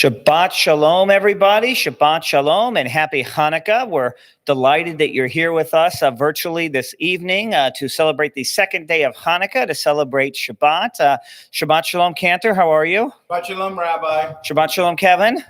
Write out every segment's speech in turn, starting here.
Shabbat Shalom, everybody. Shabbat Shalom and happy Hanukkah. We're delighted that you're here with us virtually this evening to celebrate the second day of Hanukkah, to celebrate Shabbat. Shabbat Shalom, Cantor. How are you? Shabbat Shalom, Rabbi. Shabbat Shalom, Kevin.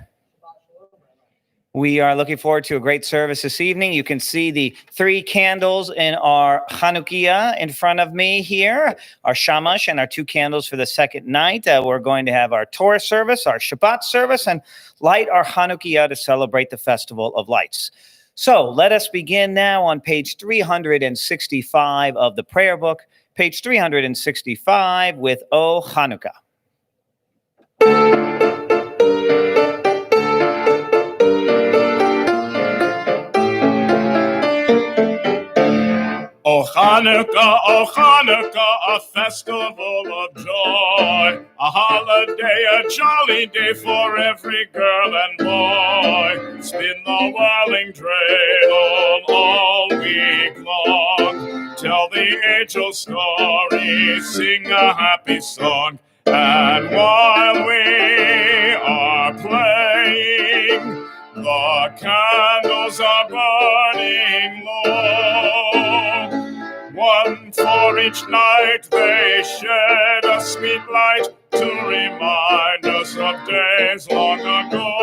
We are looking forward to a great service this evening. You can see the 3 candles in our Chanukah in front of me here, our shamash and our 2 candles for the second night. We're going to have our Torah service, our Shabbat service, and light our Chanukah to celebrate the Festival of Lights. So let us begin now on page 365 of the prayer book, page 365 with O Chanukah. O Chanukah, a festival of joy, a holiday, a jolly day for every girl and boy. Spin the whirling dreidel all week long, tell the age-old story, sing a happy song, and while we are playing, the candles are burning low. One for each night they shed a sweet light to remind us of days long ago.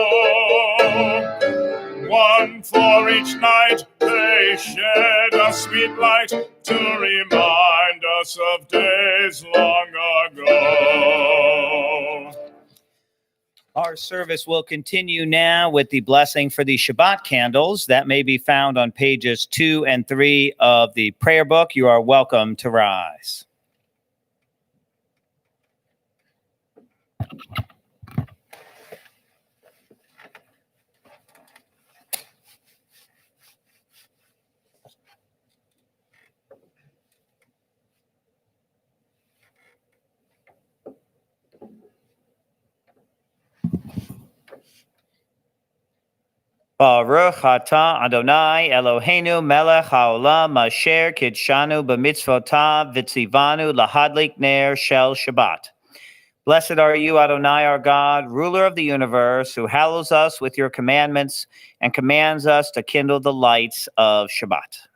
One for each night they shed a sweet light to remind us of days long ago. Our service will continue now with the blessing for the Shabbat candles. That may be found on pages 2 and 3 of the prayer book. You are welcome to rise. Baruch atah Adonai Eloheinu melech haolam asher kidshanu b'mitzvotav v'tzivanu lahadlik ner shel Shabbat. Blessed are you, Adonai, our God, ruler of the universe, who hallows us with your commandments and commands us to kindle the lights of Shabbat.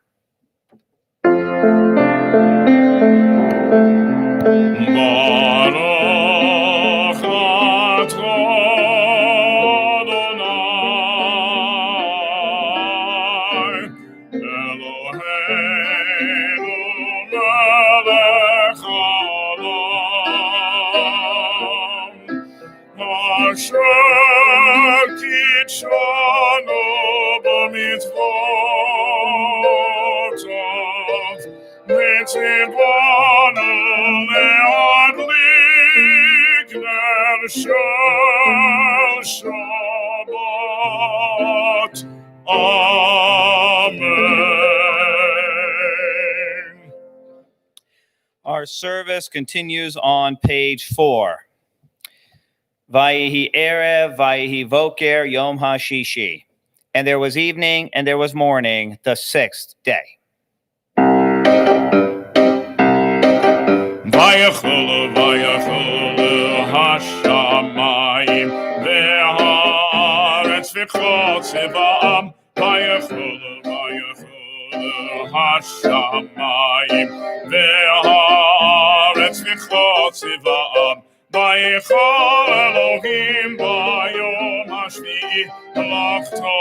Shabbat. Amen. Our service continues on page 4. Vayihi erev, vayihi voker, yom hashishi. And there was evening, and there was morning, the 6th day. Vayachol, vayachol, hashamayim, ve'haaretz v'chol tzivaam. Vayachol, vayachol, hashamayim, ve'haaretz v'chol tzivaam. Vayichol Elohim bayom hashvi'i malachto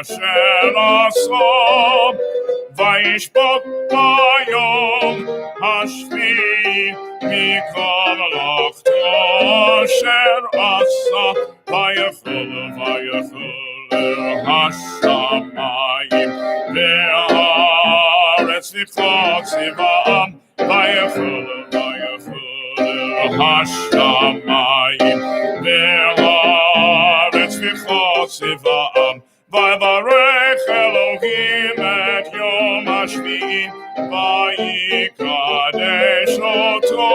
asher asa. Vayishbot bayom hashvi'i mikol malachto asher asa. Vayichol hashamayim ve'haaretz v'chol tzivaam. Vayichol hashamayim ve'haaretz v'chol tzivaam. Vayivarech Elohim et yom hashvi'i vayikadesh oto.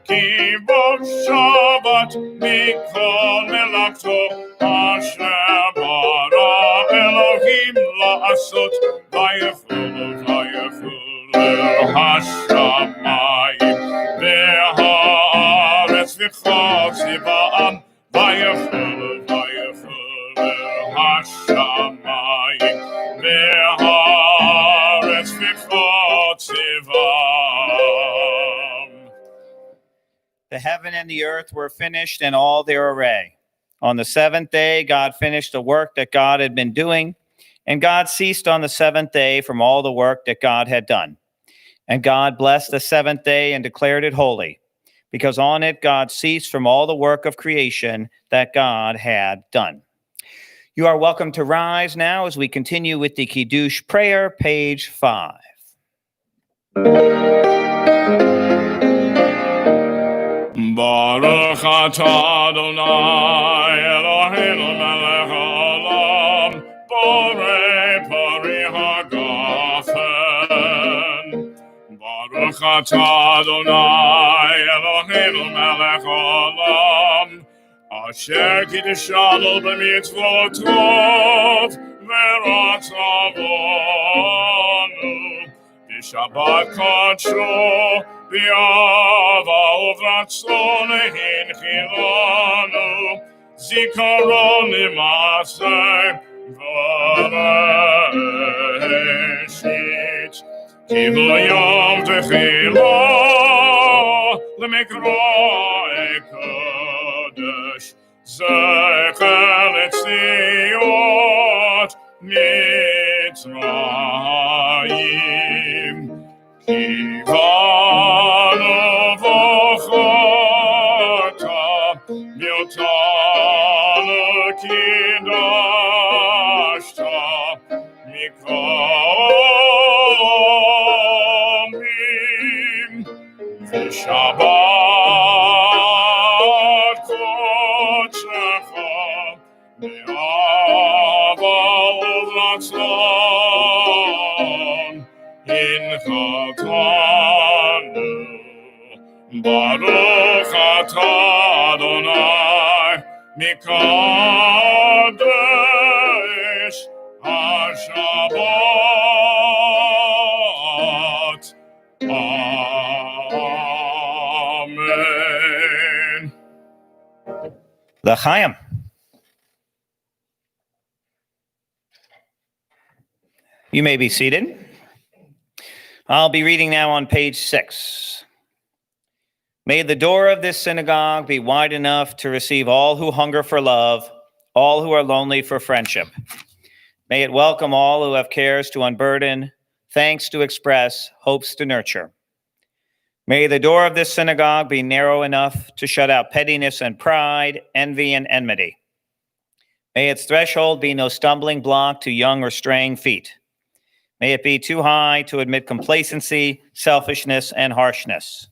Ki bo Shabbat mikol melachto asher bara Elohim la'asot. Vayichol hashamayim ve'haaretz v'chol tzivaam. ויחולו השמיים והארץ וכל צבאם. The heaven and the earth were finished in all their array. On the seventh day, God finished the work that God had been doing, and God ceased on the seventh day from all the work that God had done. And God blessed the seventh day and declared it holy, because on it God ceased from all the work of creation that God had done. You are welcome to rise now as we continue with the Kiddush prayer, page 5. Baruch atah Adonai Eloheinu melech haolam borei pari hagafen. Baruch atah Adonai Eloheinu melech haolam asher kiddeshanu b'mitzvotov v'ratzavonu Shabbat Kadsho B'Ava Uvratzon Hinchilanu Zikaron L'Maseh V'Reshit Ki Hu Yom Techila L'Mikra Kodesh Zecher L'Tziot Mitzrayim Kivanu v'chata Miltanu kidashta Mikamim V'Shabbat Kodecha Be'ava Uvratzon Hinchatanu Baruch atah Adonai Mikadesh HaShabbat. Amen. L'chaim. You may be seated. I'll be reading now on page 6. May the door of this synagogue be wide enough to receive all who hunger for love, all who are lonely for friendship. May it welcome all who have cares to unburden, thanks to express, hopes to nurture. May the door of this synagogue be narrow enough to shut out pettiness and pride, envy and enmity. May its threshold be no stumbling block to young or straying feet. May it be too high to admit complacency, selfishness, and harshness.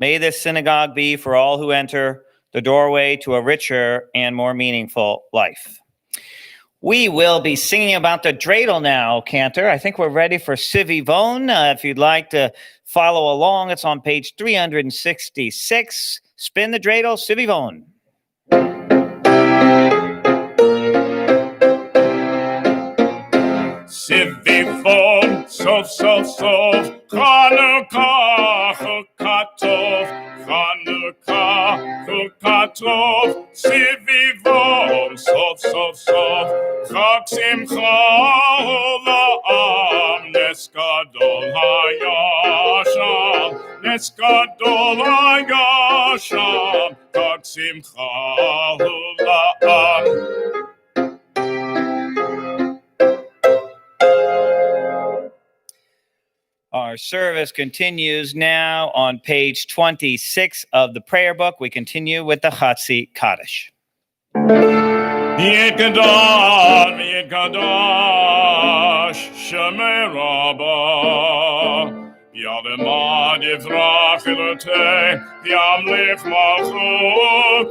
May this synagogue be, for all who enter, the doorway to a richer and more meaningful life. We will be singing about the dreidel now, Cantor. I think we're ready for Sivivon. If you'd like to follow along, it's on page 366. Spin the dreidel, Sivivon. Sivivon, sof, sof, sof, Chanukah, Chukatov, Chanukah, Chukatov, Sivivon, sof, sof, sof, Chag Simcha La'am, Nes Gadol Hayasham, Nes Gadol Hayasham, Chag Simcha La'am. Our service continues now on page 26 of the prayer book. We continue with the Chatzi Kaddish. Yekadash, Shemei Rabbah, Yadema Yivrach Elotei, Yamlich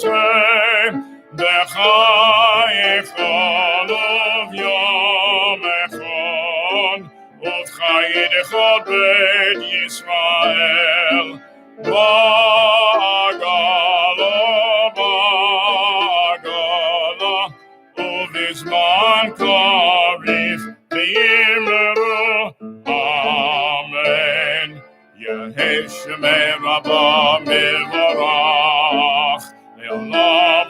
Malchutei, Bechai Echad of Yom Echad, of Chayid Echad Beit Yisrael, Ba'agala, Ba'agala, Uvizman Kariv, V'yimeru, Amen. Yehei Shemei Rabbah Mivarach, Le'olam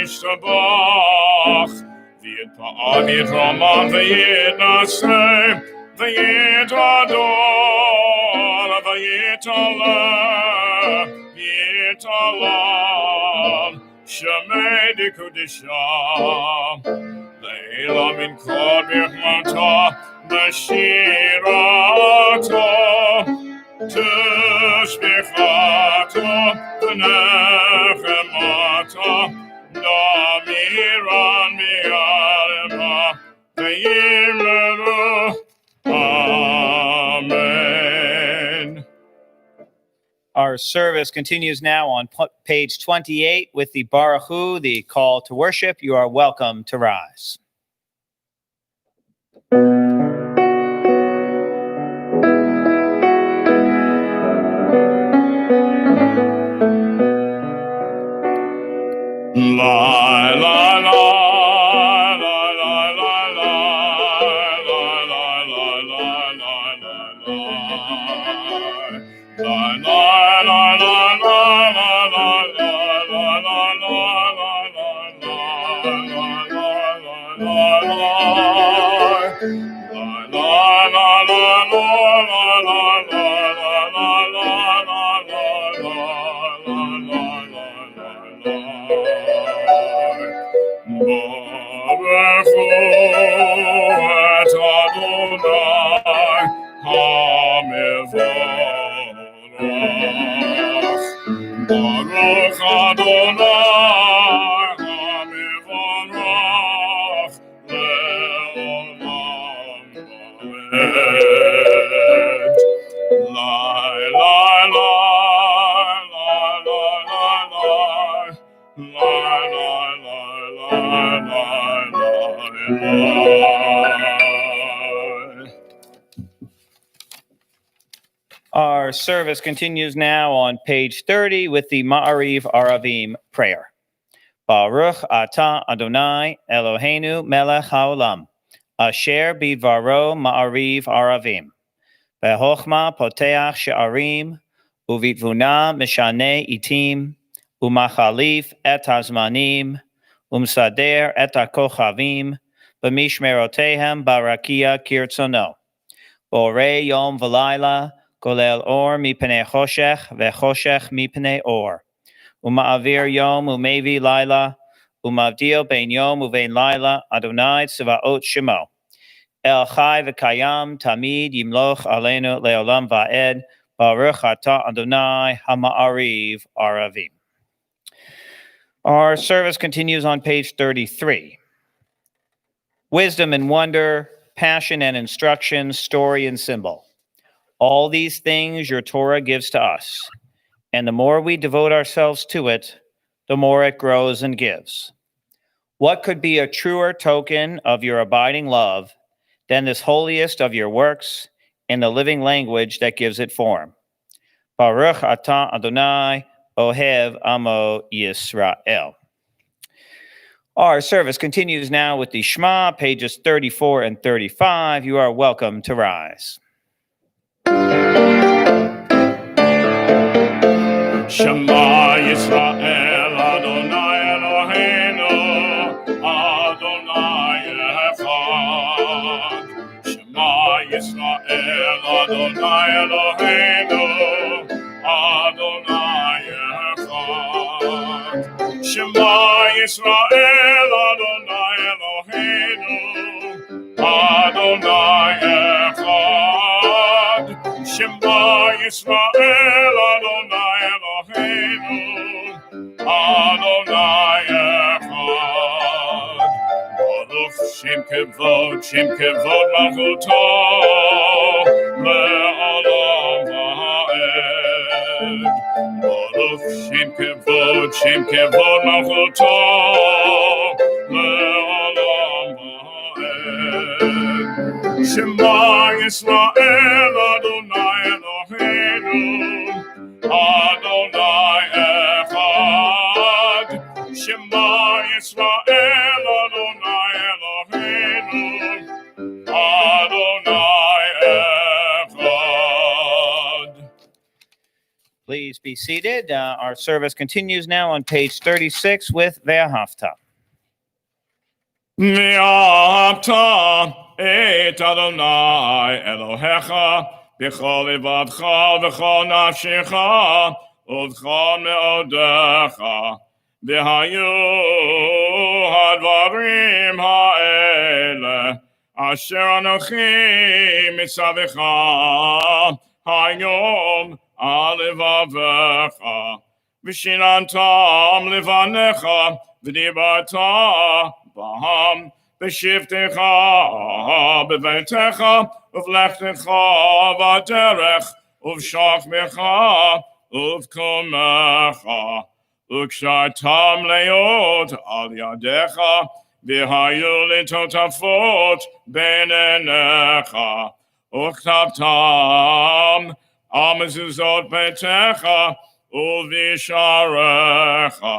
v'yishtabach, v'yitpa'al v'yitraman v'yitnaseh, v'yitador, v'yitaleh, v'yitalam, shemei dekudishah, Leila min kol birchmata, b'shirato, Tushbichato, V'nechemata, Damiran mi'alema, V'yimeru, Amen. Our service continues now on page 28 with the Baruch Hu, the call to worship. You are welcome to rise. La la la la la la la la la la Baruch Adonai HaMevorach Le'olam Vaed. La la la la la la la Our service continues now on page 30 with the Ma'ariv Aravim prayer. Baruch atah Adonai Eloheinu melech haolam, asher bidvaro Ma'ariv Aravim. Behochma poteach she'arim, uvitvuna mishane itim, umachalif et hazmanim, umsader et hakochavim, b'mishmerotehem barakia kirtzono. Borei yom v'layla, Kolel or mipnei choshech vechoshech mipnei or. Uma'avir yom umevi laila, umavdil ben yom uvein laila, Adonai tzvaot shemo. El chai v'kayam tamid yimloch aleinu leolam va'ed, Baruch atah Adonai hama'ariv aravim. Our service continues on page 33. Wisdom and wonder, passion and instruction, story and symbol. All these things your Torah gives to us, and the more we devote ourselves to it, the more it grows and gives. What could be a truer token of your abiding love than this holiest of your works and the living language that gives it form? Baruch atah Adonai Ohev Amo Yisrael. Our service continues now with the Shema, pages 34 and 35. You are welcome to rise. Shema Yisrael Adonai Eloheinu Adonai Echad. Shema Yisrael Adonai Eloheinu Adonai Echad. Shema Yisrael Adonai Eloheinu Adonai Echad. Shema Yisrael Adonai Eloheinu Adonai Echad. Baruch Shem Kevod Malchuto Le'olam Vaed. Baruch Shem Kevod Malchuto Le'olam Vaed. Shema Yisrael Adonai Eloheinu Adonai Echad. Shema Yisrael Adonai Eloheinu Adonai Echad. Please Please be seated. Our service continues now on page 36 with Ve'ahavta. Ve'ahavta et Adonai Elohecha b'chol livavcha v'chol nafshecha u'v'chol me'odecha v'hayu hadvarim ha'ele asher anochi mitzavecha hayom al levavecha v'shinantam levanecha v'dibarta Baham b'shivtecha b'beitecha uv'lechtecha v'derech uv'shachmecha uv'komecha ukshartam leot al yadecha v'hayu litotafot beinenecha uktaptam amezuzot beitecha uv'isharecha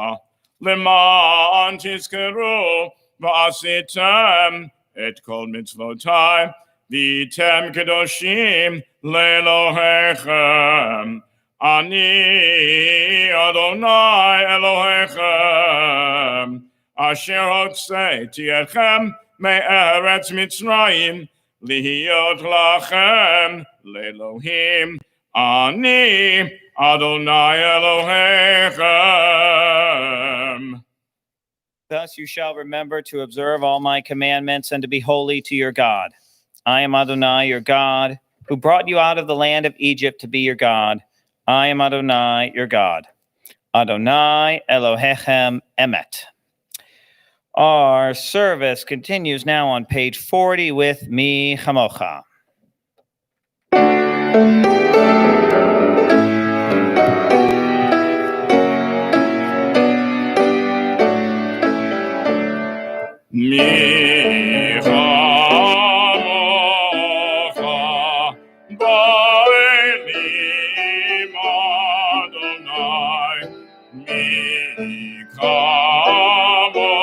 leman tizkeru V'asitem et kol mitzvotai v'tem kedoshim le'Elohechem ani Adonai Elohechem asher hotzeiti etchem me'eretz Mitzrayim lihiyot lachem le'Elohim ani Adonai Elohechem. Thus you shall remember to observe all my commandments and to be holy to your God. I am Adonai, your God, who brought you out of the land of Egypt to be your God. I am Adonai, your God. Adonai Elohechem Emet. Our service continues now on page 40 with Mi Chamocha. Mi chamocha ba'elim Adonai Mi chamocha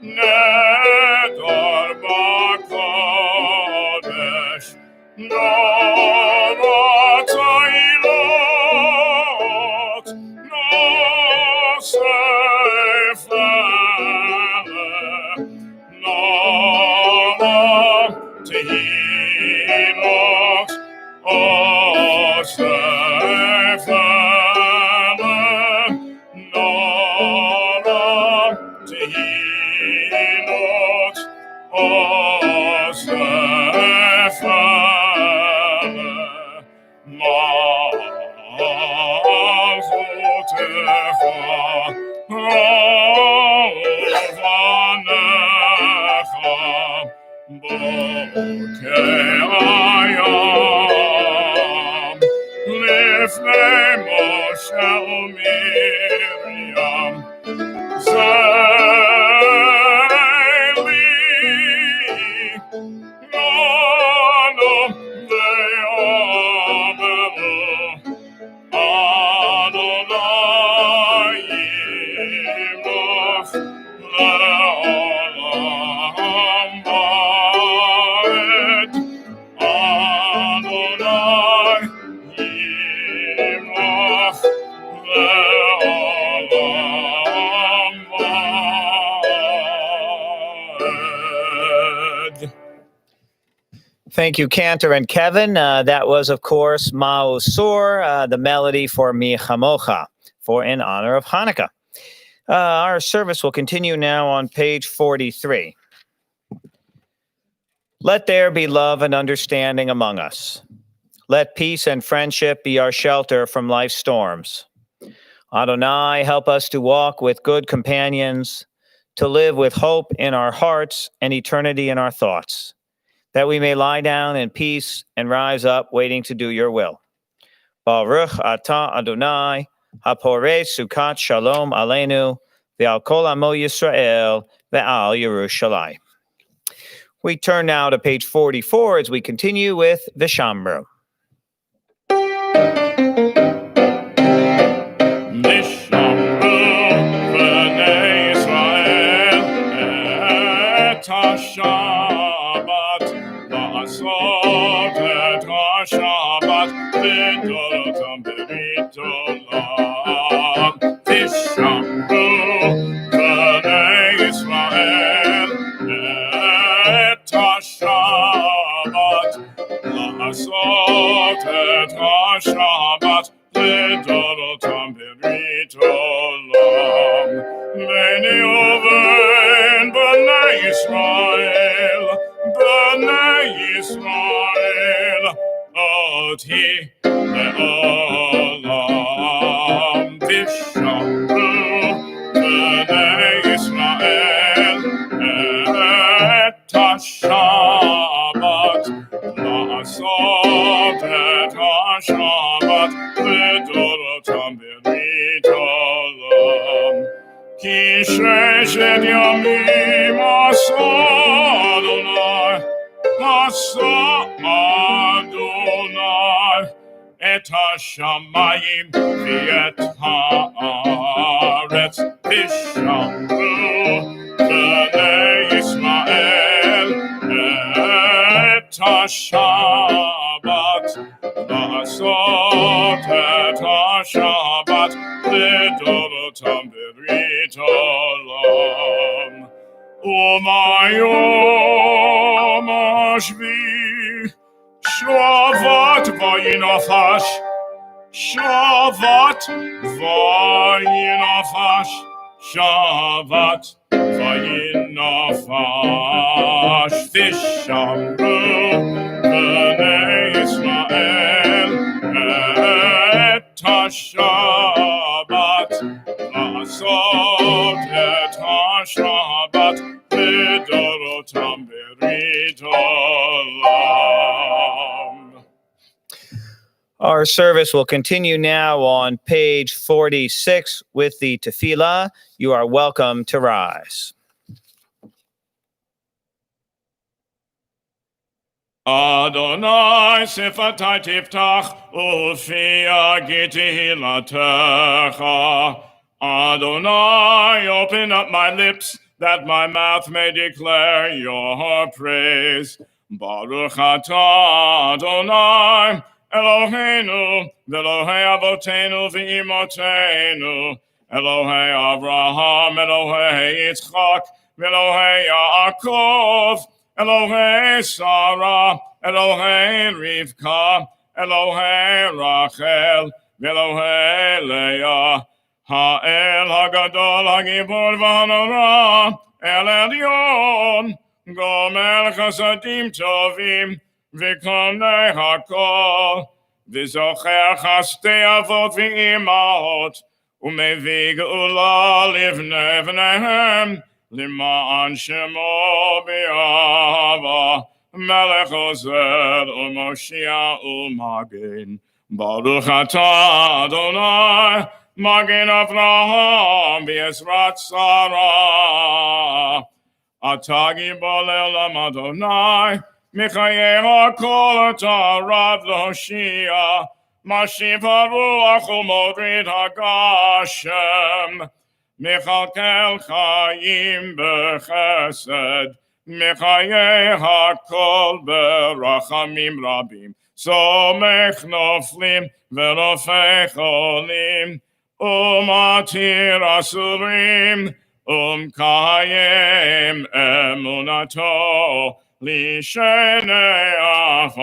nedor ba'kodesh no tailot no sefer Tehilot Osefele Nora Tehilot Osefele Malchutecha Rovanecha Bokeh Lifnei Moshe u'Miriam Zeli Nano ve'amelu Adonai yimloch le'olam va'ed Adonai yimloch le'olam va'ed. Thank you, Cantor and Kevin. That was, of course, Ma'osur, the melody for Mi Chamocha, for in honor of Hanukkah. Our service will continue now on page 43. Let there be love and understanding among us. Let peace and friendship be our shelter from life's storms. Adonai, help us to walk with good companions, to live with hope in our hearts and eternity in our thoughts, that we may lie down in peace and rise up waiting to do your will. Baruch atah Adonai, haporei sukat shalom aleinu, ve'al kol amo Yisrael, ve'al Yerushalayim. We turn now to page 44 as we continue with Vishamru. Vishamru v'nei Yisrael et HaShabbat V'asot et HaShabbat לדורותם ברית עולם. תשמרו בני ישראל את השבת, לעשות את השבת לדורותם ברית עולם. ביני ובין בני ישראל, בני ישראל, אותי לעולם. תשמרו בני ישראל את השבת, לעשות את השבת לדורותם ברית עולם. כי ששת ימים עשה אדוני, עשה אדוני את השמיים ואת הארץ. תשמרו בני ישראל את השבת, לעשות את השבת לדורותם ברית עולם. וביום השביעי שבת וינפש, שבת וינפש, שבת וינפש. תשמרו בני ישראל את השבת, לעשות את השבת לדורותם ברית עולם. Our service will continue now on page 46 with the tefillah. You are welcome to rise. Adonai sifatai tiftach ufi tehillatcha. Adonai, open up my lips that my mouth may declare your praise. Baruch atah Adonai Eloheinu v'Elohei avotenu v'imotenu, Elohei Avraham, Elohei Yitzchak, v'Elohei Yaakov, Elohei Sarah, Elohei Rivka, Elohei Rachel, v'Elohei Leah, Ha'el HaGadol HaGibor v'Hanora, El Elyon, Gomel Chasadim Tovim, v'konei hakol, v'zocher chastei avot v'imahot, u'mevii geula livnei v'nehem, למען שמו באהבה, מלך עוזר ומושיע ומגן. ברוך אתה אדוני, מגן אברהם בעזרת שרה. אתה גיבור לעולם אדוני, מחיי הכל אתה רב להושיע, משיב הרוח ומוריד הגשם. מכלכל חיים בחסד, מחיי הכל ברחמים רבים, סומך נופלים ורופא חולים, ומתיר אסורים, ומקיים אמונתו לשני עפר.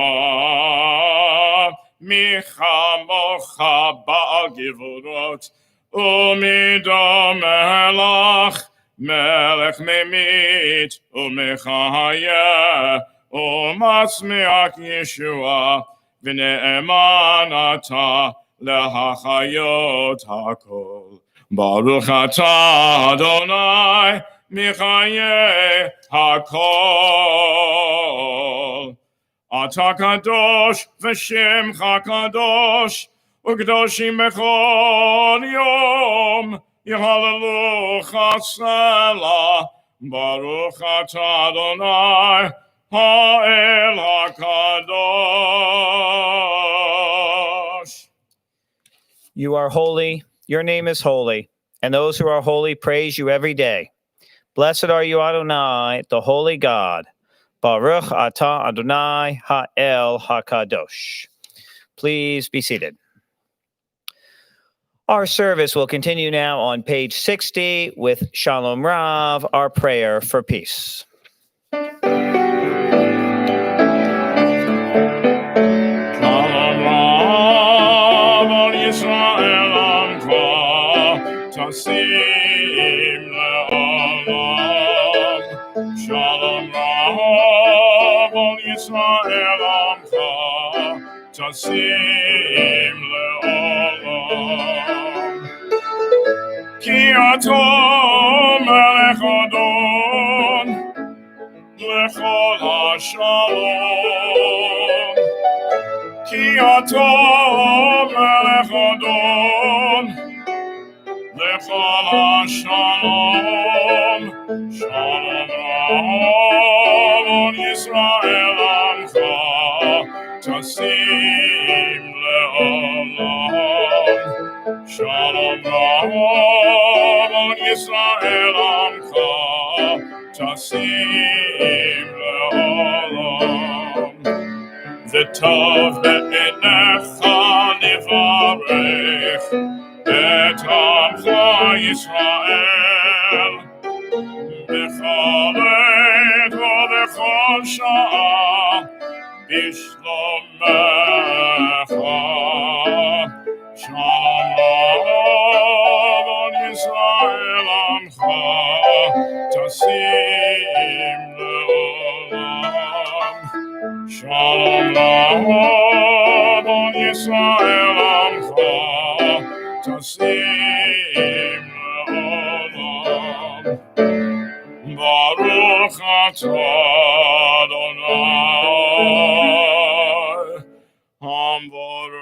מי כמוך בעל גבורות, ומידו מלך, מלך ממית ומחיה, ומצמיח ישועה, ונאמן אתה להחיות הכל. ברוך אתה אדוני מחיי הכל. אתה קדוש ושמך קדוש, וקדושים בכל יום, יהללוך סלה. ברוך אתה אדוני האל הקדוש. You are holy, your name is holy, and those who are holy praise you every day. Blessed are you, Adonai, the holy God. Baruch atah Adonai ha'el hakadosh. Please be seated. Our service will continue now on page 60 with Shalom Rav, our prayer for peace. Shalom Rav al Yisrael Amcha Tasim le'olam. Shalom Rav al Yisrael Amcha Tasim le'olam. Ki ato melech adon lechol hashalom. Ki ato melech adon lechol hashalom. Shalom Rav al Yisrael Amcha Tasim le'olam. Shalom Rav al Yisrael Amcha Tasim le'olam. V'tov be'enecha nivarech et Amcha Yisrael b'chol עת ובכל שעה בשלומך. Shalom Rav al Yisrael Amcha Tasim le'olam. Shalom Rav al Yisrael Amcha Tasim le'olam. Baruch atah Adonai Hamvorech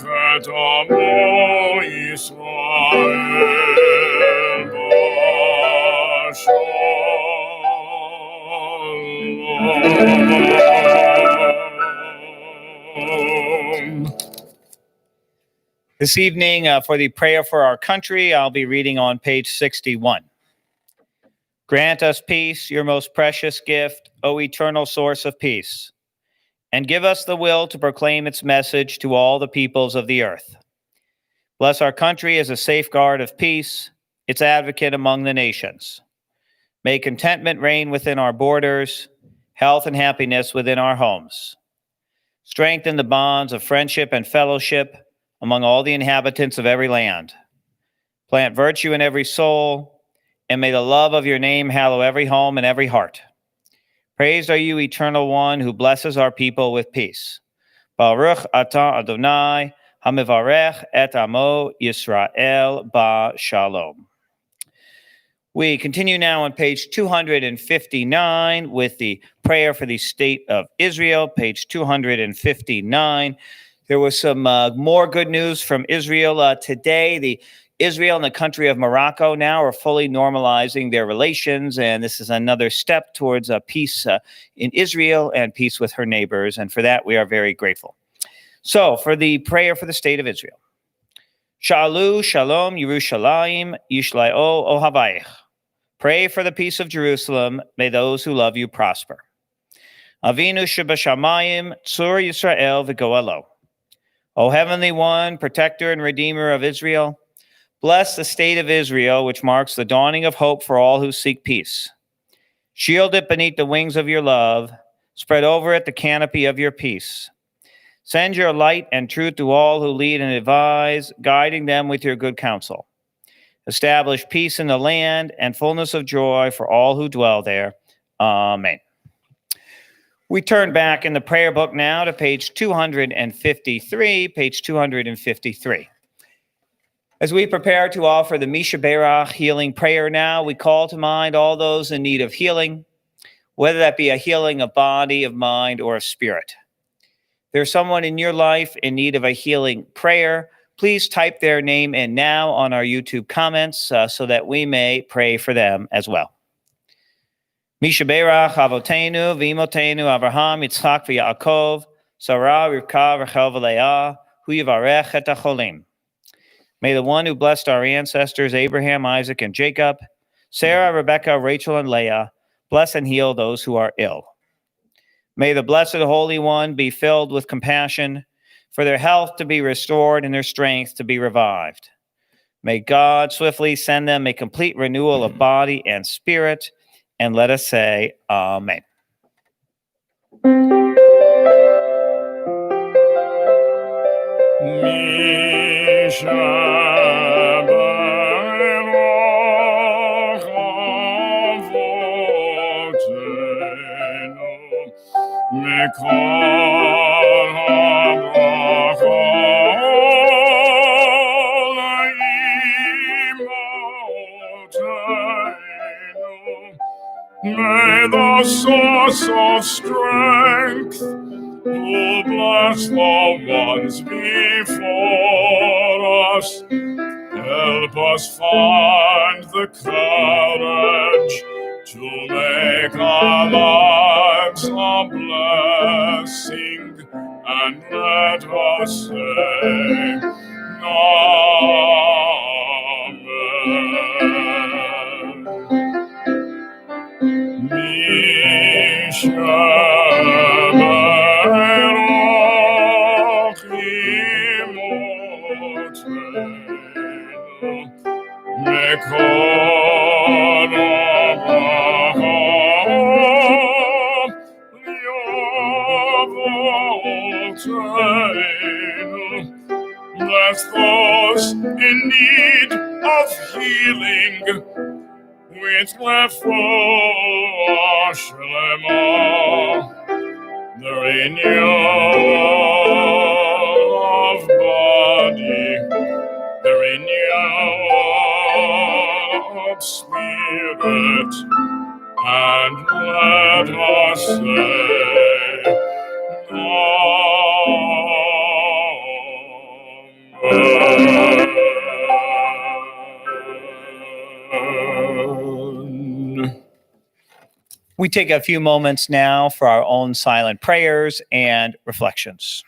et amo Yisrael b'shalom. This evening, for the prayer for our country, I'll be reading on page 61. Grant us peace, your most precious gift, O eternal source of peace, and give us the will to proclaim its message to all the peoples of the earth. Bless our country as a safeguard of peace, its advocate among the nations. May contentment reign within our borders, health and happiness within our homes. Strengthen the bonds of friendship and fellowship among all the inhabitants of every land. Plant virtue in every soul, and may the love of your name hallow every home and every heart. Praised are you, eternal one, who blesses our people with peace. Baruch atah Adonai, hamivarech et amo Yisrael b'shalom. We continue now on page 259 with the prayer for the state of Israel, page 259. There was some more good news from Israel today. Israel and the country of Morocco now are fully normalizing their relations, and this is another step towards peace in Israel and peace with her neighbors, and for that we are very grateful. So, for the prayer for the state of Israel. Shalu Shalom Yerushalayim Yishlayo Ohavayich. Pray for the peace of Jerusalem. May those who love you prosper. Avinu Shebashamayim Tzur Yisrael V'Goelo. O Heavenly One, Protector and Redeemer of Israel, bless the state of Israel, which marks the dawning of hope for all who seek peace. Shield it beneath the wings of your love. Spread over it the canopy of your peace. Send your light and truth to all who lead and advise, guiding them with your good counsel. Establish peace in the land and fullness of joy for all who dwell there. Amen. We turn back in the prayer book now to page 253, page 253. As we prepare to offer the Misha Berach healing prayer now, we call to mind all those in need of healing, whether that be a healing of body, of mind, or of spirit. There's someone in your life in need of a healing prayer. Please type their name in now on our YouTube comments so that we may pray for them as well. Misha Berach Avotenu V'imotenu Avraham Yitzchak V'Yaakov Sarah Rivka Rachel V'Leah Hu Yivarech et HaCholim. May the one who blessed our ancestors Abraham, Isaac, and Jacob, Sarah, Rebekah, Rachel, and Leah, bless and heal those who are ill. May the Blessed Holy One be filled with compassion for their health to be restored and their strength to be revived. May God swiftly send them a complete renewal of body and spirit, and let us say, Amen. May the source of strength, who bless the ones before us, help us find the courage to make our lives a blessing, and let us say, Amen. Bless those in need of healing, with Shalom, the renewal of body, the renewal of spirit, and let us say, Amen. We take a few moments now for our own silent prayers and reflections.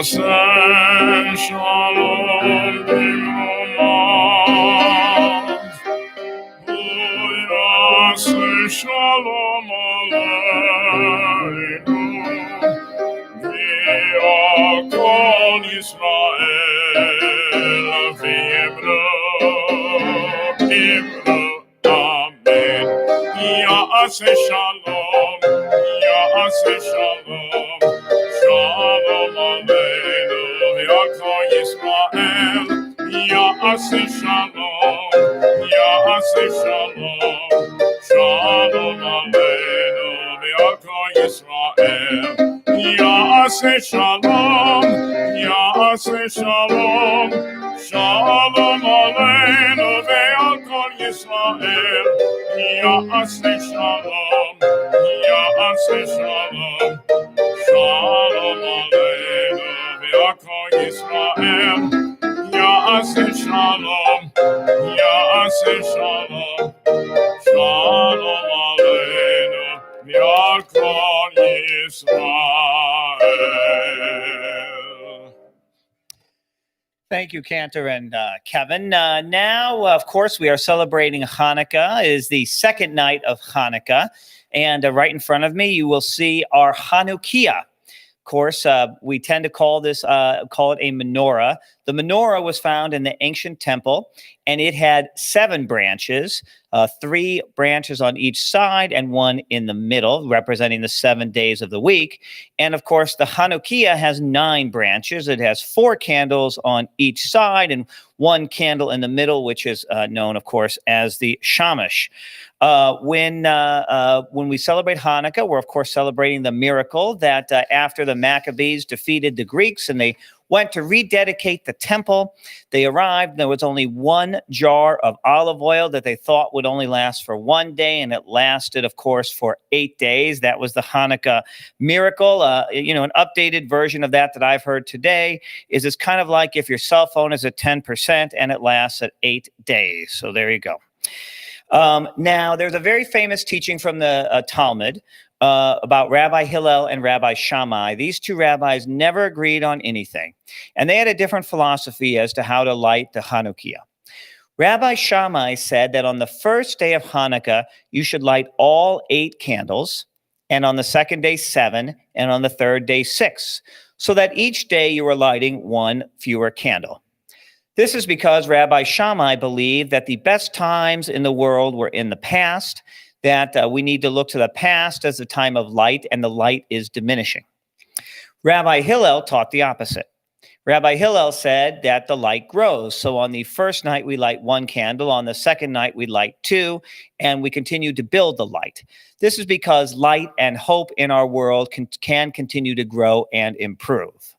Send Shalom Bimomah, Uyase Shalom Aleinu, V'yakol Yisrael, V'yimnu, Amen. Ya'aseh Shalom, Ya'aseh Shalom, Shalom Aleinu, V'yakol Yisrael, Ya'aseh Shalom, Ya'aseh Shalom, Shalom Aleinu, V'yakol Yisrael, Ya'aseh Shalom, Ya'aseh Shalom, Shalom Aleinu, V'yakol Yisrael, Ya'aseh Shalom, Ya'aseh Shalom, Shalom Aleinu v'yakol Yisrael. Ya'aseh Shalom, Ya'aseh Shalom. Shalom Aleinu v'yakol Yisrael. Thank you, Cantor and Kevin. Now, of course, we are celebrating Hanukkah. It is the second night of Hanukkah. And right in front of me, you will see our Chanukiah. Of course, we tend to call it a menorah. The menorah was found in the ancient temple, and it had 7 branches, 3 branches on each side and 1 in the middle, representing the 7 days of the week. And of course, the Chanukiah has 9 branches. It has 4 candles on each side and 1 candle in the middle, which is known, of course, as the shamash. When we celebrate Hanukkah, we're of course celebrating the miracle that after the Maccabees defeated the Greeks and they went to rededicate the temple, they arrived. There was only 1 jar of olive oil that they thought would only last for 1 day, and it lasted, of course, for 8 days. That was the Hanukkah miracle. An updated version of that I've heard today is it's kind of like if your cell phone is at 10% and it lasts at 8 days. So there you go. Now, there's a very famous teaching from the Talmud about Rabbi Hillel and Rabbi Shammai. These 2 rabbis never agreed on anything, and they had a different philosophy as to how to light the Chanukiah. Rabbi Shammai said that on the first day of Hanukkah, you should light all 8 candles, and on the second day, 7, and on the third day, 6, so that each day you were lighting 1 fewer candle. This is because Rabbi Shammai believed that the best times in the world were in the past, that we need to look to the past as a time of light, and the light is diminishing. Rabbi Hillel taught the opposite. Rabbi Hillel said that the light grows. So on the first night, we light 1 candle. On the second night, we light 2, and we continue to build the light. This is because light and hope in our world can continue to grow and improve.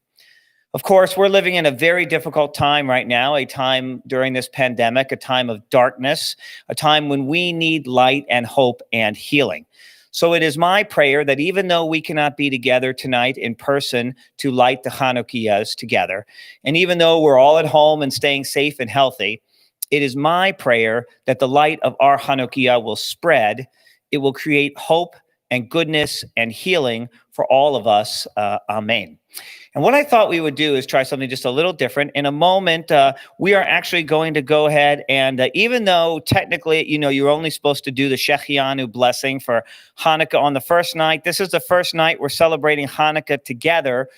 Of course, we're living in a very difficult time right now, a time during this pandemic, a time of darkness, a time when we need light and hope and healing. So it is my prayer that even though we cannot be together tonight in person to light the Chanukiahs together, and even though we're all at home and staying safe and healthy, it is my prayer that the light of our Chanukiah will spread. It will create hope and goodness and healing for all of us. Amen. And what I thought we would do is try something just a little different. In a moment, we are actually going to go ahead and even though technically, you're only supposed to do the Shechianu blessing for Hanukkah on the first night, this is the first night we're celebrating Hanukkah together,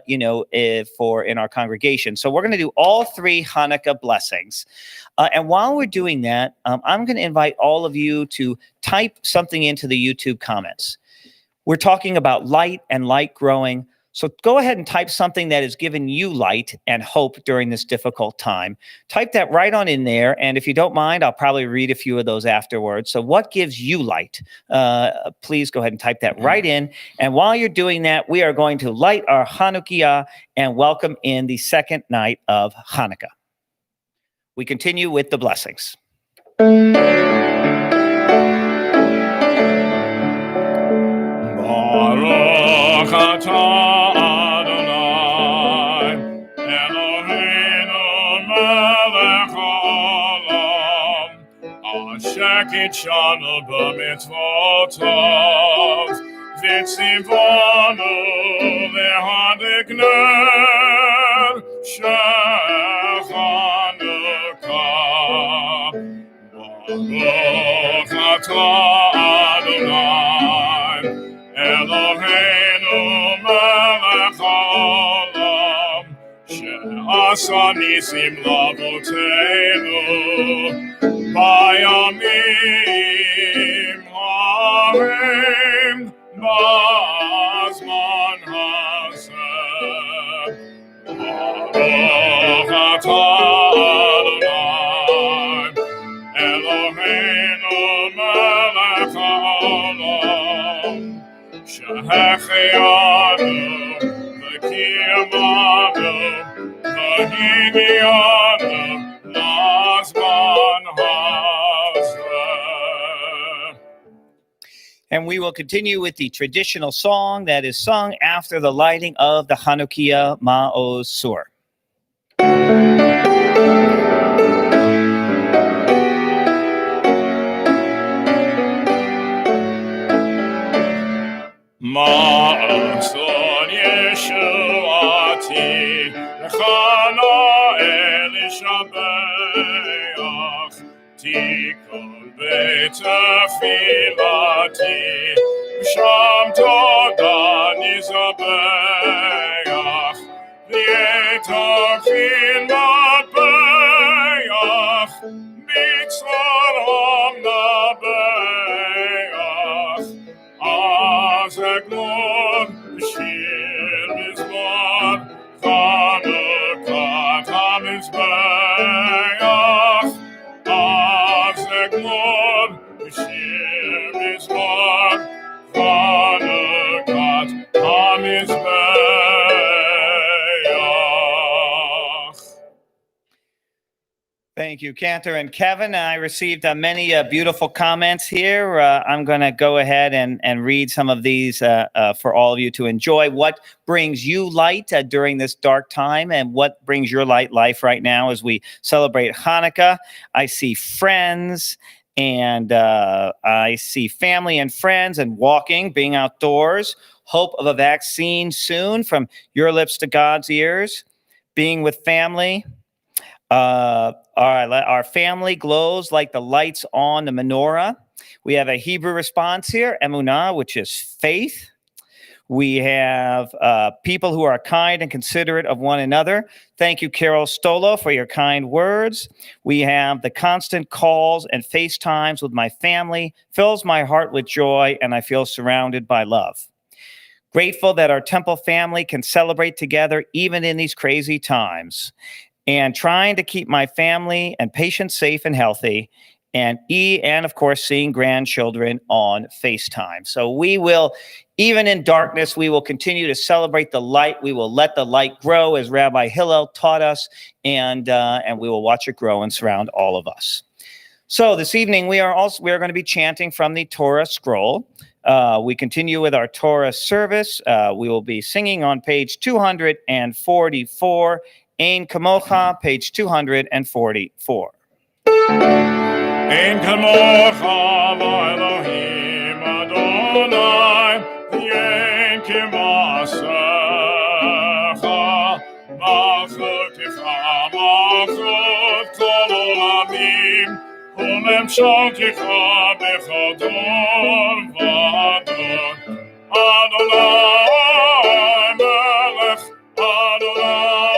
in our congregation. So we're going to do all 3 Hanukkah blessings. And while we're doing that, I'm going to invite all of you to type something into the YouTube comments. We're talking about light and light growing. So go ahead and type something that has given you light and hope during this difficult time. Type that right on in there. And if you don't mind, I'll probably read a few of those afterwards. So what gives you light? Please go ahead and type that right in. And while you're doing that, we are going to light our Chanukiah and welcome in the second night of Hanukkah. We continue with the blessings. Baruch atah Adonai, Eloheinu melech haolam, asher kitshanu b'mitzvotav, v'tzivanu lehadikner shel Chanukah. Baruch atah Adonai, Eloheinu melech haolam, she'asa nisim l'avoteinu bayamim ha'hem b'zman hazeh. Baruch atah Adonai, Eloheinu melech haolam, Shehechianu v'kiyamanu v'higianu l'zman hazeh. And we will continue with the traditional song that is sung after the lighting of the Chanukah Ma'oz Sur. Ma'ason Yeshuati Chana Eli Shabbat Tikol Beit Tefilati Sham Toda Nizabeach V'yetachin Matbeach Mitzaram Nabeach Azeglon, Shir Mizmor, Chanukah Tamizbeach. Azeglon, Shir Mizmor, Chanukah Tamizbeach. Thank you, Cantor and Kevin. I received many beautiful comments here. I'm going to go ahead and read some of these for all of you to enjoy. What brings you light during this dark time, and what brings your life right now as we celebrate Hanukkah? I see friends, and I see family and friends, and walking, being outdoors. Hope of a vaccine soon, from your lips to God's ears. Being with family. Our family glows like the lights on the menorah. We have a Hebrew response here, emunah, which is faith. We have people who are kind and considerate of one another. Thank you, Carol Stolo, for your kind words. We have the constant calls and FaceTimes with my family, fills my heart with joy, and I feel surrounded by love. Grateful that our temple family can celebrate together even in these crazy times. And trying to keep my family and patients safe and healthy, and of course, seeing grandchildren on FaceTime. So we will, even in darkness, we will continue to celebrate the light. We will let the light grow, as Rabbi Hillel taught us, and we will watch it grow and surround all of us. So this evening, we are going to be chanting from the Torah scroll. We continue with our Torah service. We will be singing on page 244. Ein Kamocha, page 244. Ein Kamocha, Elohim Adonai, Ein Kimasecha, Malchutecha, Malchut Kol Olamim, U'Memshaltecha Bechol Dor V'Dor. Adonai Melech, Adonai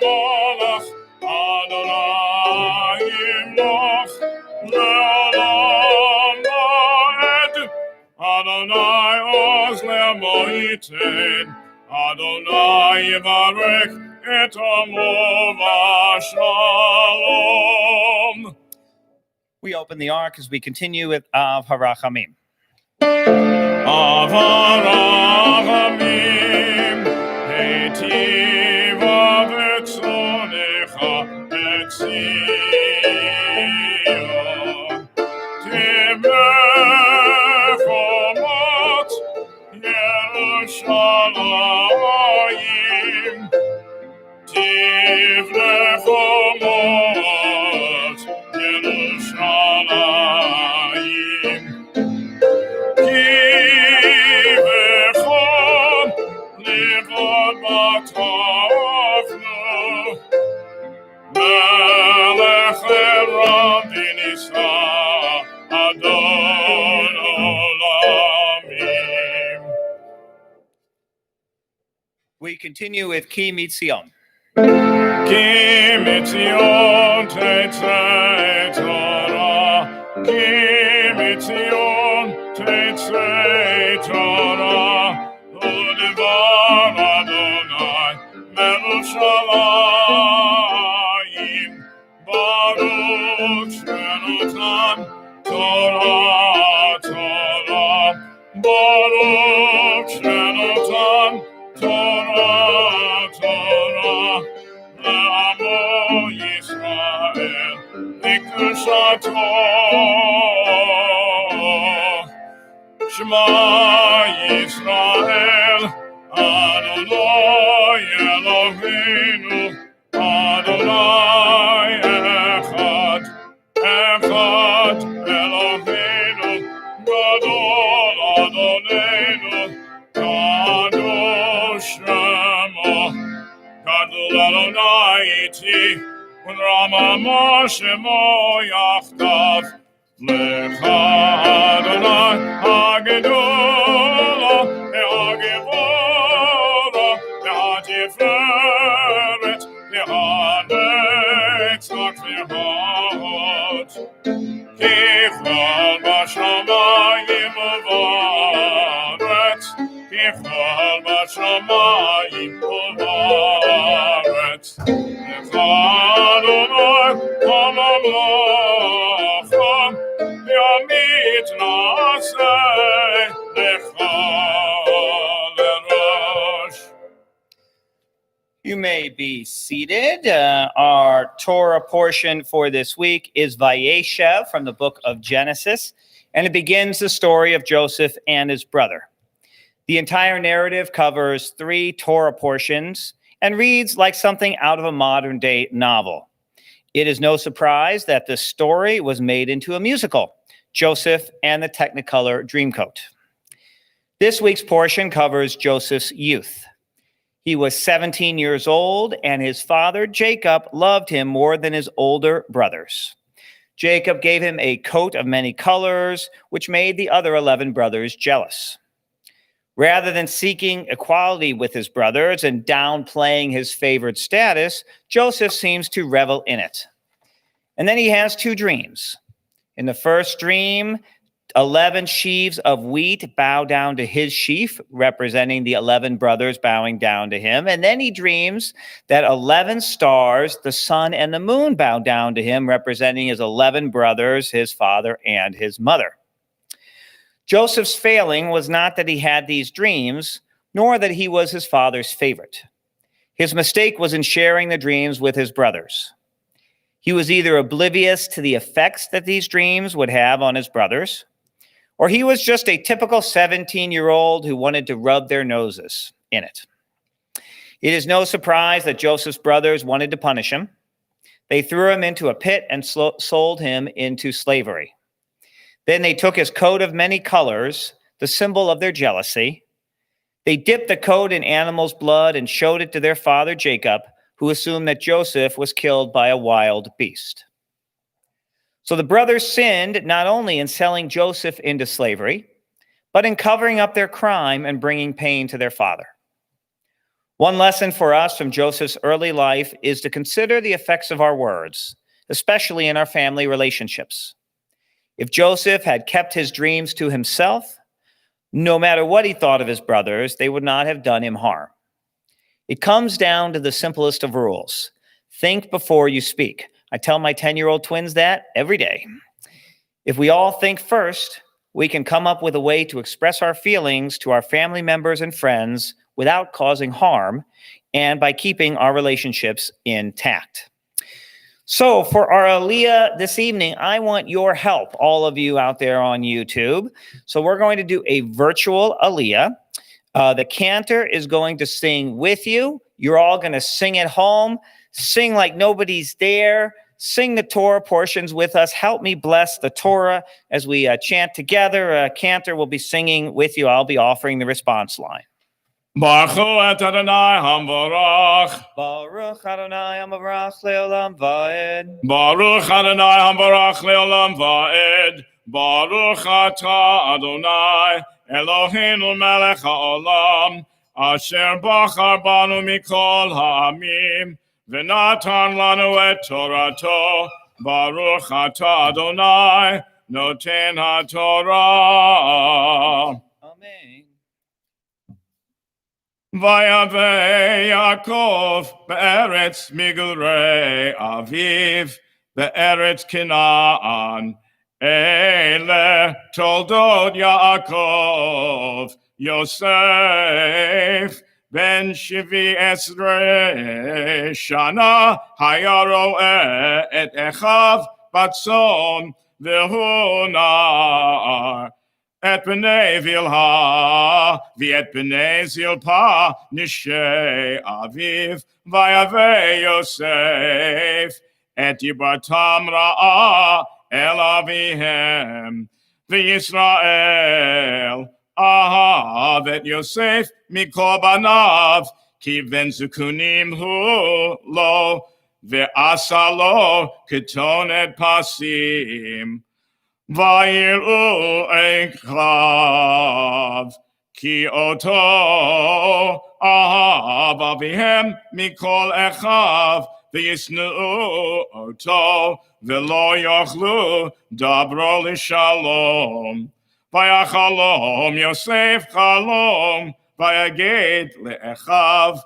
Molech, Adonai Yimloch, Le'olam Moed, Adonai Oz Le'amo Yiten, Adonai Yivarech et Amo V'Shalom. We open the ark as we continue with Av HaRachamim. Av HaRachamim, Heitiva B'tzonecha B'tzion, Tibnei Chomot Yerushalayim, Tibnei Chomot Yerushalayim. We continue with Ki Mitzion. Ki Mitzion Tetzei Torah, Ki Mitzion Tetzei Torah, U'Devar Adonai Merushalayim, Baruch Shenotan Torah, Torah, Baruch Shenotan Torah, Torah, Le'amo Yisrael, Mikdushato. Shema Yisrael, Adonai Eloheinu, Adonai Echad, Echad Eloheinu, Gadol Adonenu, Kadosh Shema, Gadol Adonai Iti, Rama Moshe Mo Yachdav, Lecha Adonai Hagedola, Hagevora, Hatiferet, Hanetzach, Hahot, Kichol Bashamayim Uvaretz, Kichol Bashamayim Uvaretz, Lecha Adonai HaMamlocha, Yamit Naseh, Lecha Lerosh. You may be seated. Our Torah portion for this week is Vayeshev from the book of Genesis, and it begins the story of Joseph and his brother. The entire narrative covers 3 Torah portions and reads like something out of a modern-day novel. It is no surprise that the story was made into a musical, Joseph and the Technicolor Dreamcoat. This week's portion covers Joseph's youth. He was 17 years old, and his father, Jacob, loved him more than his older brothers. Jacob gave him a coat of many colors, which made the other 11 brothers jealous. Rather than seeking equality with his brothers and downplaying his favored status, Joseph seems to revel in it. And then he has 2 dreams. In the first dream, 11 sheaves of wheat bow down to his sheaf, representing the 11 brothers bowing down to him. And then he dreams that 11 stars, the sun and the moon, bow down to him, representing his 11 brothers, his father, and his mother. Joseph's failing was not that he had these dreams, nor that he was his father's favorite. His mistake was in sharing the dreams with his brothers. He was either oblivious to the effects that these dreams would have on his brothers, or he was just a typical 17-year-old who wanted to rub their noses in it. It is no surprise that Joseph's brothers wanted to punish him. They threw him into a pit and sold him into slavery. Then they took his coat of many colors, the symbol of their jealousy. They dipped the coat in animal's blood and showed it to their father Jacob, who assumed that Joseph was killed by a wild beast. So the brothers sinned not only in selling Joseph into slavery, but in covering up their crime and bringing pain to their father. One lesson for us from Joseph's early life is to consider the effects of our words, especially in our family relationships. If Joseph had kept his dreams to himself, no matter what he thought of his brothers, they would not have done him harm. It comes down to the simplest of rules. Think before you speak. I tell my 10-year-old twins that every day. If we all think first, we can come up with a way to express our feelings to our family members and friends without causing harm and by keeping our relationships intact. So for our Aliyah this evening, I want your help, all of you out there on YouTube. So we're going to do a virtual Aliyah. The cantor is going to sing with you. You're all going to sing at home. Sing like nobody's there. Sing the Torah portions with us. Help me bless the Torah as we chant together. Cantor will be singing with you. I'll be offering the response line. Baruch et Adonai Hamvarach. Baruch Adonai Hamvarach le'olam va'ed. Baruch Adonai Hamvarach le'olam va'ed. Baruch atah Adonai Eloheinu melech ha'olam. Asher bachar banu mikol ha'amim. V'natan lanu et Torato. Baruch atah Adonai noten ha'Torah. Amen. Vayave Yaakov be'eretz migurei aviv be'eretz Canaan. Ele toldot Yaakov Yosef ben shivi esrei shana hayaro et echav batzon v'hu nar Et b'nei Vilha, v'et b'nei Zilpa, Nishei Aviv, v'yavei Yosef, et yibatam ra'ah el avihem, v'Yisrael, ahav et Yosef mikol banav, ki ben zukunim hu lo, ve'asa lo ketonet pasim, Vayiru Eklav, Ki Oto Ahav Avihem Mikol Echav, V'yisnu Oto, V'lo Yochlu Dabro L'Shalom. Vayachalom Yosef Chalom, Vayaged Le'echav,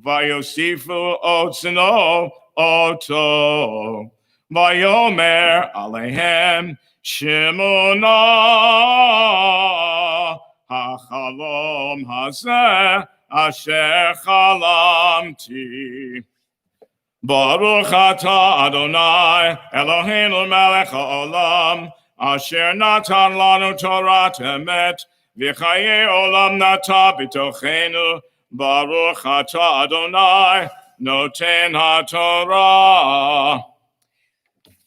Vayosifu Otzno Oto. Vayomer Alehem Shemona HaChalom Hazeh Asher Chalamti. Baruch Atah Adonai Eloheinu Melech HaOlam Asher Natan Lanu Torah Emet V'chaye Olam Nata B'tochenu. Baruch Atah Adonai Noten HaTorah.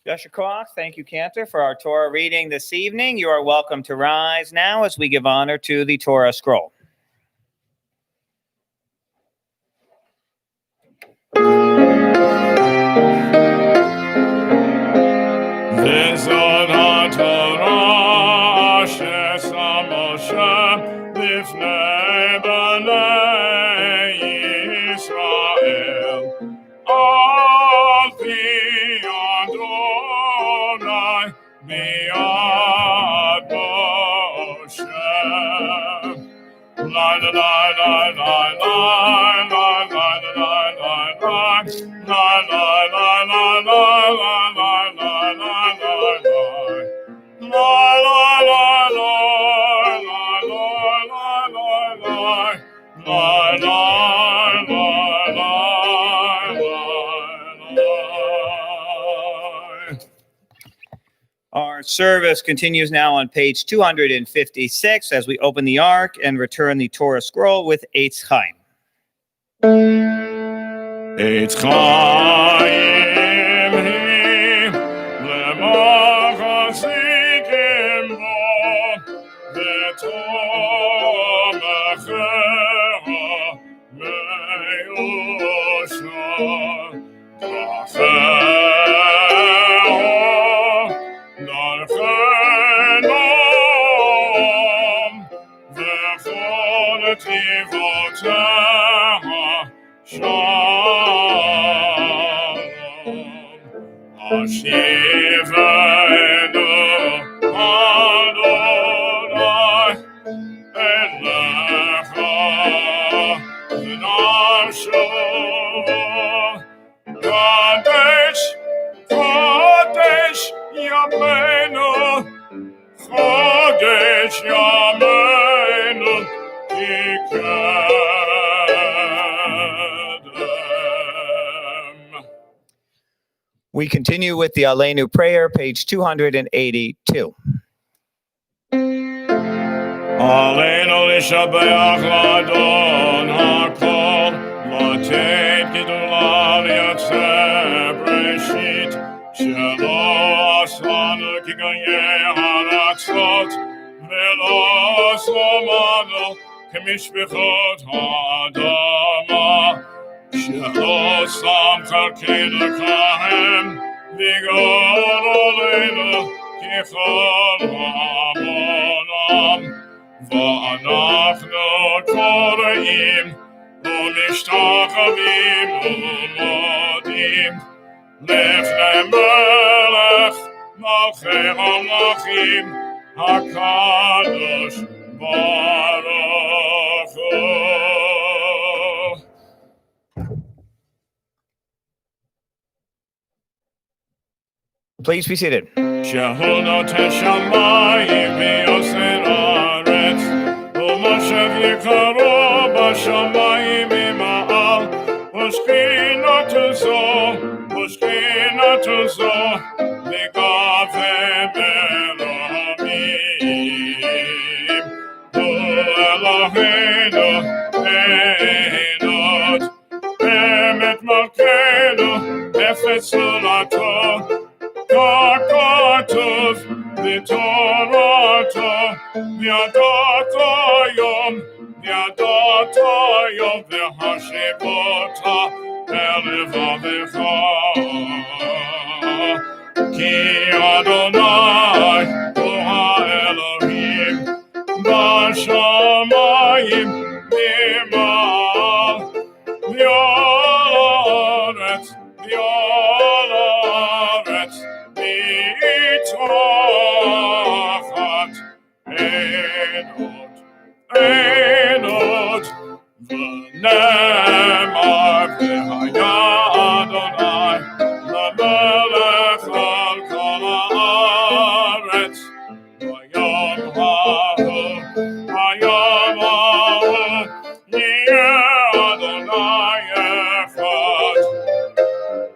Yasher Koach, thank you, Cantor, for our Torah reading this evening. You are welcome to rise now as we give honor to the Torah scroll. V'zod HaTorah asher sam Moshe lifnei b'nei Yisrael al pi Adonai b'yad Moshe. La la la la la la la la la la la la la la Our service continues now on page 256 as we open the Ark and return the Torah scroll with Eitz Chaim. Eitz Chaim hi lemachasikim bo v'tomechecha me'usha darchenom v'chol netivotecha Shalom. Ashivenu Adonai Elecha V'nafsho Kadesh Kadesh Yameinu Kadesh Yameinu We continue with the Aleinu prayer, page 282. Aleinu l'shabeach l'Adon hakol, l'tet gedula l'yotzer breshit, shelo aslanu ki gayeh haratzot, velo aslomanu k'mishpechot ha'adama, shelo sam chalkenu kahem, v'gol oleinu kichol ha'amonam, ואנחנו קוראים ומשתחווים ומודים לפני מלך מלכי המלכים הקדוש ברוך הוא. Please be seated. שהוא נותן שמיים ויוצר ארץ ומושב יקרו בשמיים ממעל ושכינתו זו לגבי ברמים Eloheinu, Enod, Emet Malkeinu, Efes Sulato, Kakotov, Vitorato, Yom, Vehashivota, Elevavecha. Ki Adonai, Hu Elohim, Bashamayim, Nimal, V'yoretz, V'itachat, Enod, V'nemar, V'haya Adonai, L'melech al kol haaretz, Hayom hahu, Yeh Adonai echad,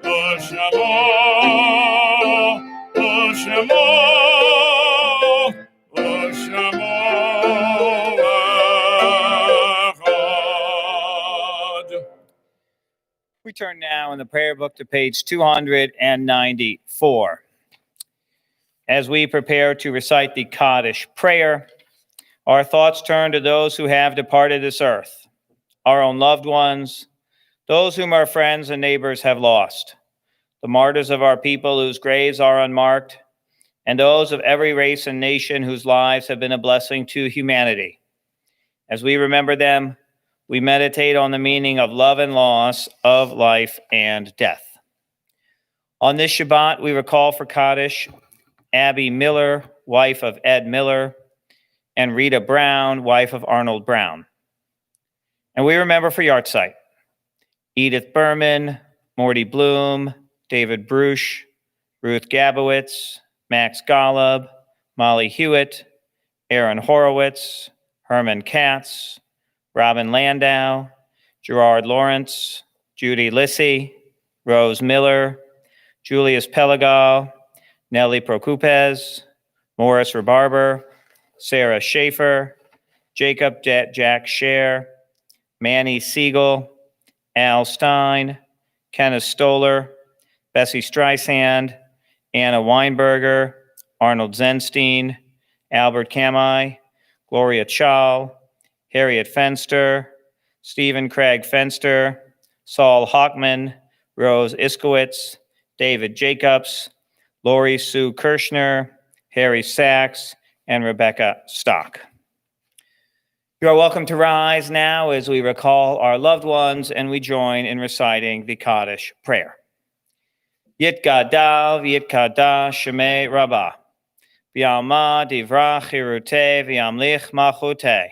L'shemo, L'shemo, L'shemo echad. We turn now in the prayer book to page 294. As we prepare to recite the Kaddish prayer, our thoughts turn to those who have departed this earth, our own loved ones, those whom our friends and neighbors have lost, the martyrs of our people whose graves are unmarked, and those of every race and nation whose lives have been a blessing to humanity. As we remember them, we meditate on the meaning of love and loss, of life and death. On this Shabbat, we recall for Kaddish Abby Miller, wife of Ed Miller, and Rita Brown, wife of Arnold Brown. And we remember for Yahrzeit, Edith Berman, Morty Bloom, David Bruch, Ruth Gabowitz, Max Golub, Molly Hewitt, Aaron Horowitz, Herman Katz, Robin Landau, Gerard Lawrence, Judy Lissy, Rose Miller, Julius Pelagal, Nellie Prokupez, Morris Rebarber, Sarah Schaefer, Jacob Jack Scher, Manny Siegel, Al Stein, Kenneth Stoller, Bessie Streisand, Anna Weinberger, Arnold Zenstein, Albert Kamai, Gloria Chal, Harriet Fenster, Stephen Craig Fenster, Saul Hockman, Rose Iskowitz, David Jacobs, Lori Sue Kirschner, Harry Sachs, and Rebecca Stock. You are welcome to rise now as we recall our loved ones and we join in reciting the Kaddish prayer. Yitgadal v'yitkadash Shemei Rabbah, v'yalma divrach chirutei v'yamlich malchutei,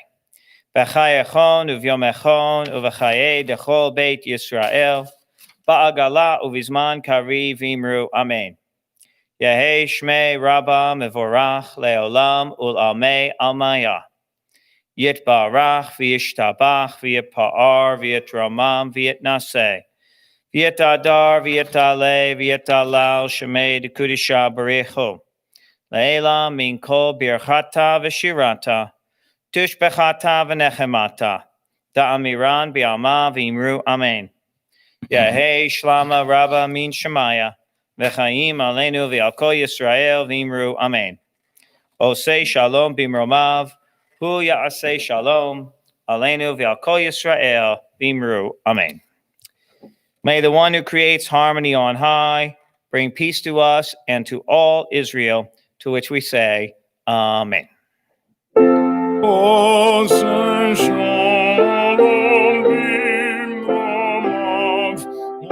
v'chayechon uvyomechon uv'chayei dechol beit Yisrael, ba'agala uvizman kari v'imru amen. Yehei Shmei Rabbah mevorach leolam ul'amei almaya. Yitbarach v'yishtabach v'yipa'ar v'yitramam v'yitnaseh. V'yitadar v'yitaleh v'yitalal Shemei dekudisha barechu. Le'ela min kol birchata v'shirata. Tushbechata v'nechemata. Da'amiran bi'alma v'imru amen. Yehei Shlama Rabbah min Shemaya. V'chaim aleinu v'al kol Yisrael v'imru amen. Osei shalom b'mromav. Hu ya'aseh shalom. Aleinu v'al kol Yisrael v'imru amen. May the one who creates harmony on high bring peace to us and to all Israel, to which we say, Amen. Osei shalom b'mromav. Hu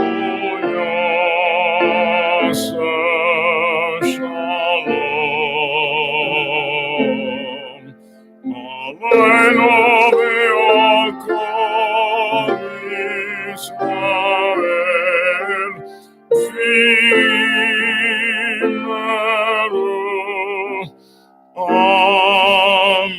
ya'aseh shalom. Aleinu v'al kol Yisrael v'imru amen.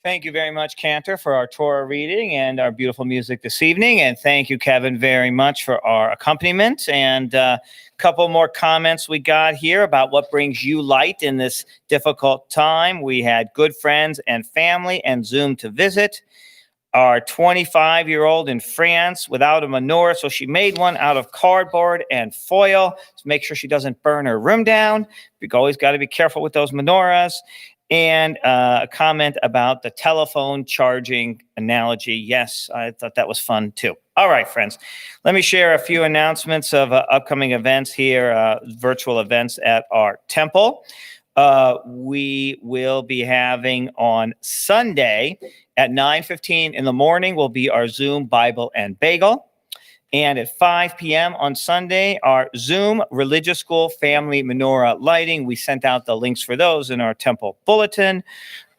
Thank you very much, Cantor, for our Torah reading and our beautiful music this evening. And thank you, Kevin, very much for our accompaniment. And a couple more comments we got here about what brings you light in this difficult time. We had good friends and family and Zoom to visit. Our 25-year-old in France without a menorah, so she made one out of cardboard and foil to make sure she doesn't burn her room down. You've always got to be careful with those menorahs. And a comment about the telephone charging analogy. Yes, I thought that was fun too. All right, friends, let me share a few announcements of upcoming events here, virtual events at our temple. We will be having on Sunday at 9:15 in the morning will be our Zoom Bible and Bagel. And at 5 p.m. on Sunday, our Zoom Religious School Family Menorah Lighting. We sent out the links for those in our temple bulletin.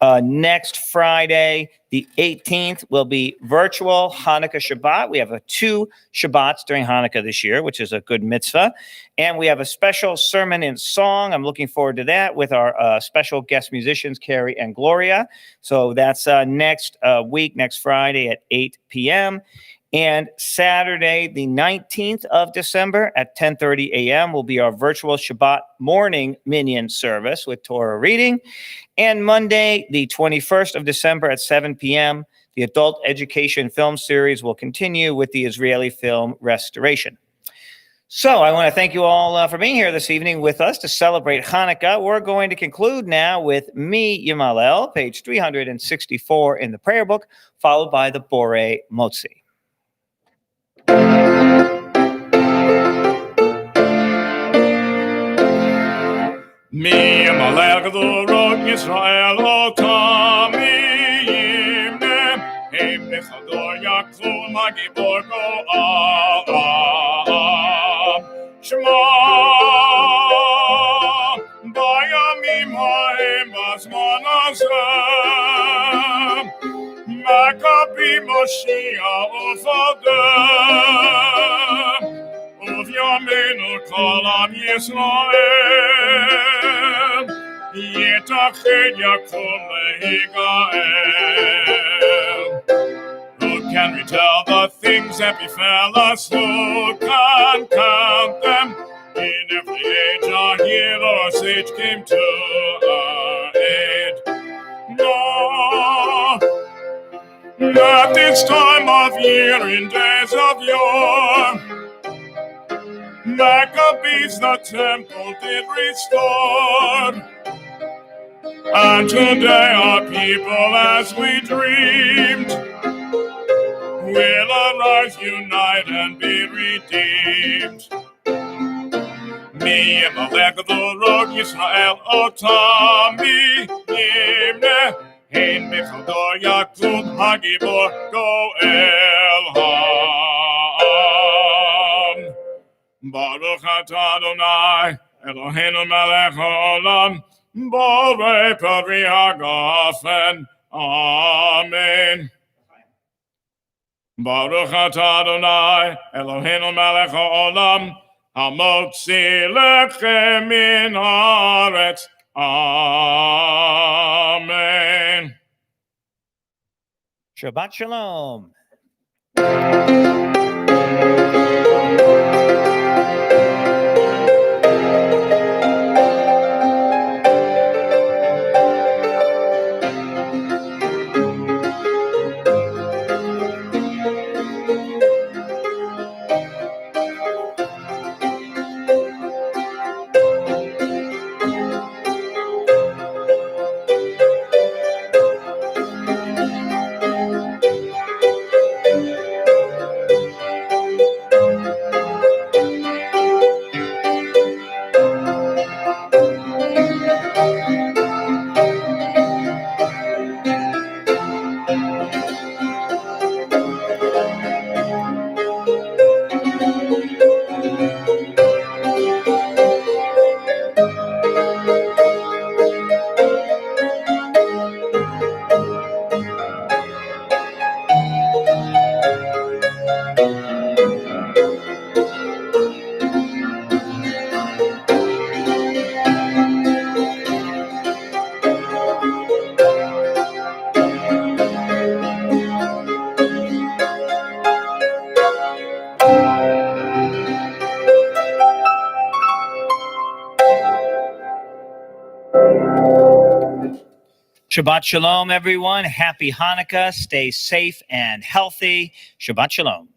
Next Friday, the 18th, will be virtual Hanukkah Shabbat. We have 2 Shabbats during Hanukkah this year, which is a good mitzvah. And we have a special sermon and song. I'm looking forward to that with our special guest musicians, Carrie and Gloria. So that's next week, next Friday at 8 p.m. And Saturday, the 19th of December at 10:30 a.m. will be our virtual Shabbat morning minyan service with Torah reading. And Monday, the 21st of December at 7 p.m., the adult education film series will continue with the Israeli film Restoration. So I want to thank you all for being here this evening with us to celebrate Hanukkah. We're going to conclude now with Mi Yimalel, page 364 in the prayer book, followed by the Bore Motzi. Mi Amalek Dorog Yisrael Otami Yimne Heim Nechador Yaklul Magibor Go Alam Shema Bayamim Haim Bazman Azem Maccabi Moshiach Ufadem Of Yameinu Kol Am Yisrael Yitached Yakum Lehigael. Who can retell the things that befell us? Who can count them? In every age a hero or sage came to our aid. No, at this time of year in days of yore, Maccabees the temple did restore. And today our people as we dreamed will arise, unite and be redeemed. Mi Amalek Dorog Yisrael Otami Yimne Hein Mechador Yaklud Hagibor Goel Ham. Baruch atah Adonai Eloheinu melech haolam borei peri hagafen. Amen. Baruch atah Adonai Eloheinu melech haolam hamotzi lechem min haaretz. Amen. Shabbat Shalom. Shabbat Shalom, everyone. Happy Hanukkah. Stay safe and healthy. Shabbat Shalom.